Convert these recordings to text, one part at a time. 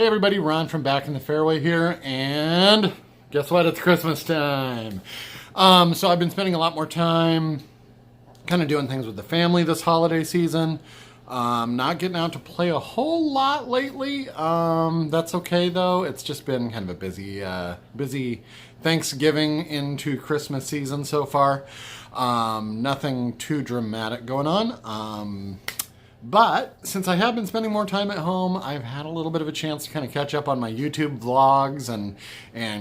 Hey everybody, Ron from Back in the Fairway here, and guess what? It's Christmas time. So I've been spending a lot more time kind of doing things with the family this holiday season. Not getting out to play a whole lot lately. That's okay though. It's just been kind of a busy Thanksgiving into Christmas season so far. Nothing too dramatic going on. But since I have been spending more time at home, I've had a little bit of a chance to kind of catch up on my YouTube vlogs and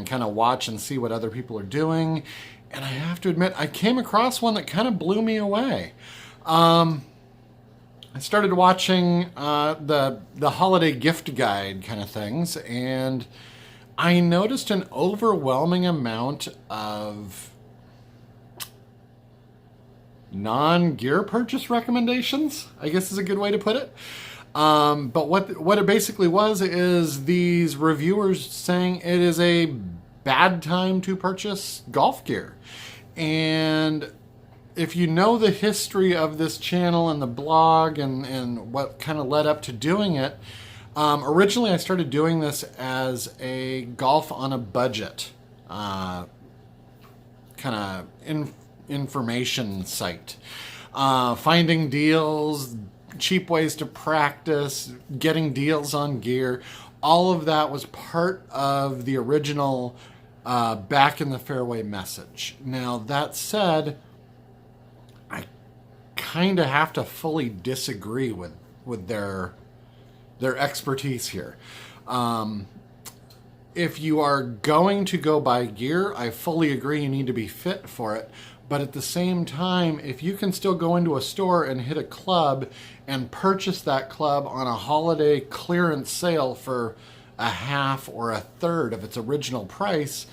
kind of watch and see what other people are doing. And I have to admit, I came across one that kind of blew me away. I started watching the holiday gift guide kind of things, and I noticed an overwhelming amount of non-gear purchase recommendations, I guess is a good way to put it. But what it basically was is these reviewers saying it is a bad time to purchase golf gear. And if you know the history of this channel and the blog and what kind of led up to doing it, originally I started doing this as a golf on a budget kind of information site. Finding deals, cheap ways to practice, getting deals on gear. All of that was part of the original Back in the Fairway message. Now, that said, I kind of have to fully disagree with their expertise here. If you are going to go buy gear, I fully agree you need to be fit for it. But at the same time, if you can still go into a store and hit a club and purchase that club on a holiday clearance sale for a half or a third of its original price,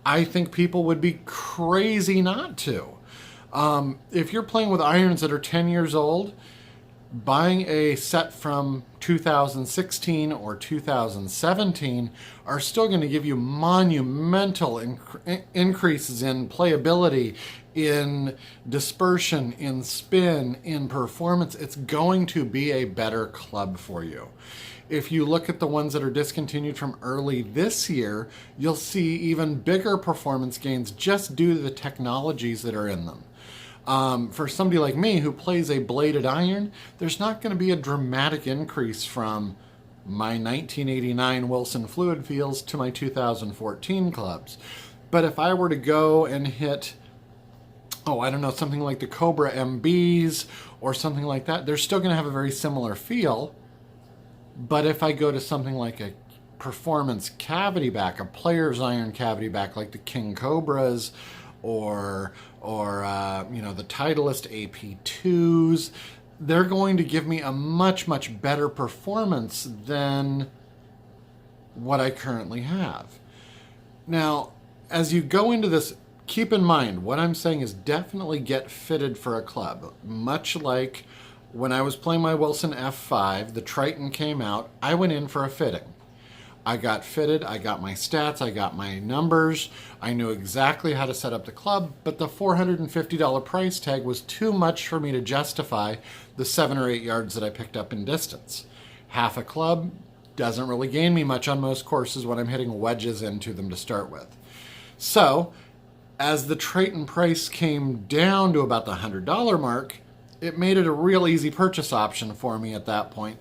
I think people would be crazy not to. If you're playing with irons that are 10 years old, buying a set from 2016 or 2017 are still going to give you monumental increases in playability, in dispersion, in spin, in performance. It's going to be a better club for you. If you look at the ones that are discontinued from early this year, you'll see even bigger performance gains just due to the technologies that are in them. For somebody like me who plays a bladed iron, there's not going to be a dramatic increase from my 1989 Wilson Fluid Feels to my 2014 clubs. But if I were to go and hit, something like the Cobra MBs or something like that, they're still going to have a very similar feel. But if I go to something like a performance cavity back, a player's iron cavity back like the King Cobras, or the Titleist AP2s, they're going to give me a much, much better performance than what I currently have. Now, as you go into this, keep in mind, what I'm saying is definitely get fitted for a club. Much like when I was playing my Wilson F5, the Triton came out, I went in for a fitting. I got fitted, I got my stats, I got my numbers, I knew exactly how to set up the club, but the $450 price tag was too much for me to justify the 7 or 8 yards that I picked up in distance. Half a club doesn't really gain me much on most courses when I'm hitting wedges into them to start with. So, as the Triton price came down to about the $100 mark, it made it a real easy purchase option for me at that point.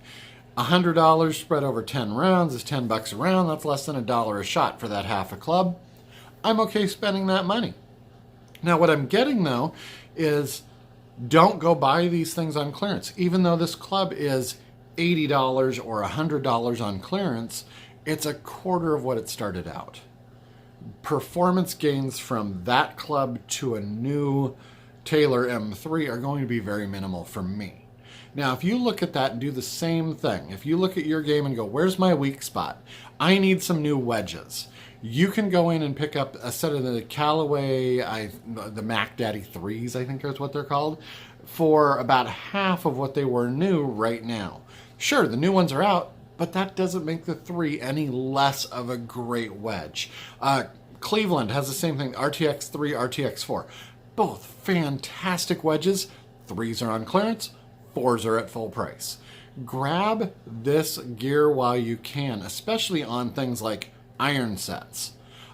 $100 spread over 10 rounds is $10 a round. That's less than $1 a shot for that half a club. I'm okay spending that money. Now, what I'm getting though is don't go buy these things on clearance. Even though this club is $80 or $100 on clearance, it's a quarter of what it started out. Performance gains from that club to a new Taylor M3 are going to be very minimal for me. Now, if you look at that and do the same thing, if you look at your game and go, where's my weak spot? I need some new wedges. You can go in and pick up a set of the Callaway, the Mac Daddy 3s, I think is what they're called, for about half of what they were new right now. Sure, the new ones are out, but that doesn't make the 3 any less of a great wedge. Cleveland has the same thing, RTX 3, RTX 4. Both fantastic wedges. 3s are on clearance. 4s are at full price. grab this gear while you can, especially on things like iron sets,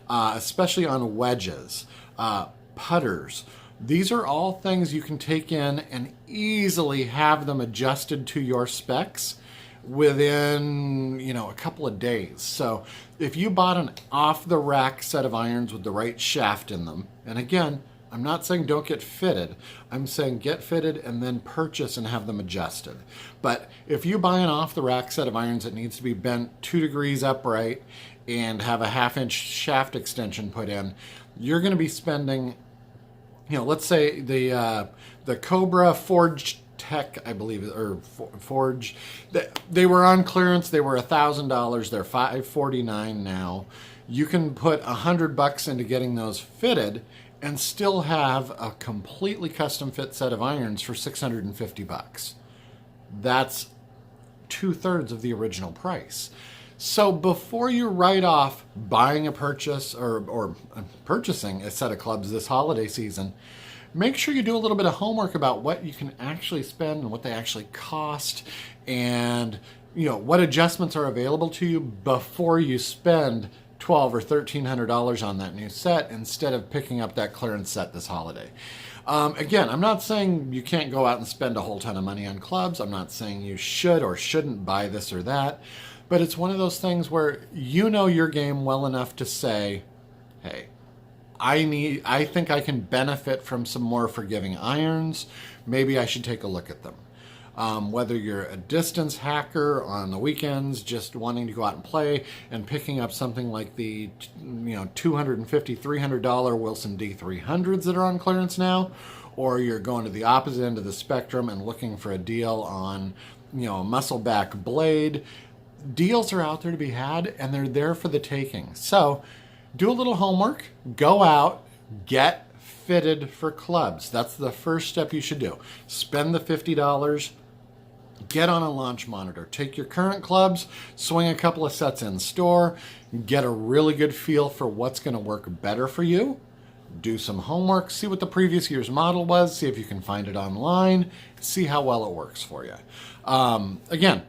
especially on wedges, putters. These are all things you can take in and easily have them adjusted to your specs within, a couple of days. So if you bought an off-the-rack set of irons with the right shaft in them, and again, I'm not saying don't get fitted. I'm saying get fitted and then purchase and have them adjusted. But if you buy an off-the-rack set of irons that needs to be bent 2 degrees upright and have a 1/2-inch shaft extension put in, you're going to be spending, let's say the Cobra Forge Tech, I believe, or Forge, they were on clearance. They were $1,000. They're $549 now. You can put $100 into getting those fitted and still have a completely custom fit set of irons for $650. That's 2/3 of the original price. So before you write off buying a purchase or purchasing a set of clubs this holiday season, make sure you do a little bit of homework about what you can actually spend and what they actually cost, and what adjustments are available to you before you spend $1,200 or $1,300 on that new set instead of picking up that clearance set this holiday. Again, I'm not saying you can't go out and spend a whole ton of money on clubs. I'm not saying you should or shouldn't buy this or that, but it's one of those things where you know your game well enough to say, hey, I think I can benefit from some more forgiving irons. Maybe I should take a look at them. Whether you're a distance hacker on the weekends, just wanting to go out and play and picking up something like the $250, $300 Wilson D300s that are on clearance now, or you're going to the opposite end of the spectrum and looking for a deal on a muscle back blade. Deals are out there to be had, and they're there for the taking. So do a little homework, go out, get fitted for clubs. That's the first step you should do. Spend the $50, get on a launch monitor, take your current clubs, swing a couple of sets in store, get a really good feel for what's going to work better for you. Do some homework, see what the previous year's model was, see if you can find it online, see how well it works for you. Again,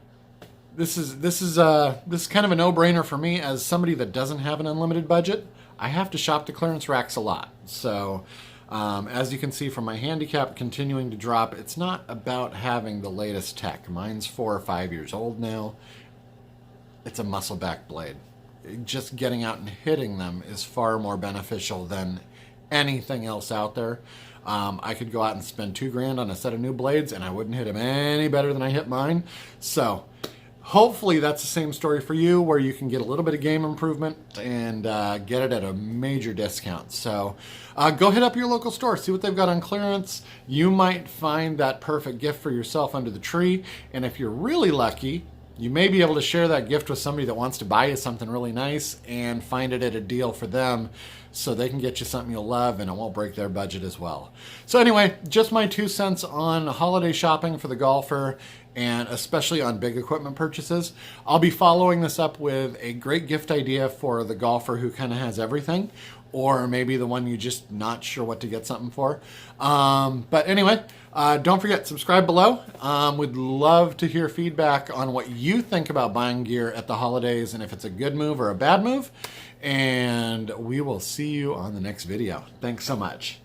this is kind of a no-brainer for me as somebody that doesn't have an unlimited budget. I have to shop the clearance racks a lot. So as you can see from my handicap continuing to drop, it's not about having the latest tech. Mine's 4 or 5 years old now. It's a muscle back blade. Just getting out and hitting them is far more beneficial than anything else out there. I could go out and spend $2,000 on a set of new blades and I wouldn't hit them any better than I hit mine. So hopefully that's the same story for you, where you can get a little bit of game improvement and get it at a major discount. So go hit up your local store, see what they've got on clearance. You might find that perfect gift for yourself under the tree. And if you're really lucky, you may be able to share that gift with somebody that wants to buy you something really nice and find it at a deal for them so they can get you something you'll love and it won't break their budget as well. So anyway, just my 2 cents on holiday shopping for the golfer, and especially on big equipment purchases. I'll be following this up with a great gift idea for the golfer who kind of has everything, or maybe the one you just not sure what to get something for. But anyway, don't forget, subscribe below. Would love to hear feedback on what you think about buying gear at the holidays and if it's a good move or a bad move. And we will see you on the next video. Thanks so much.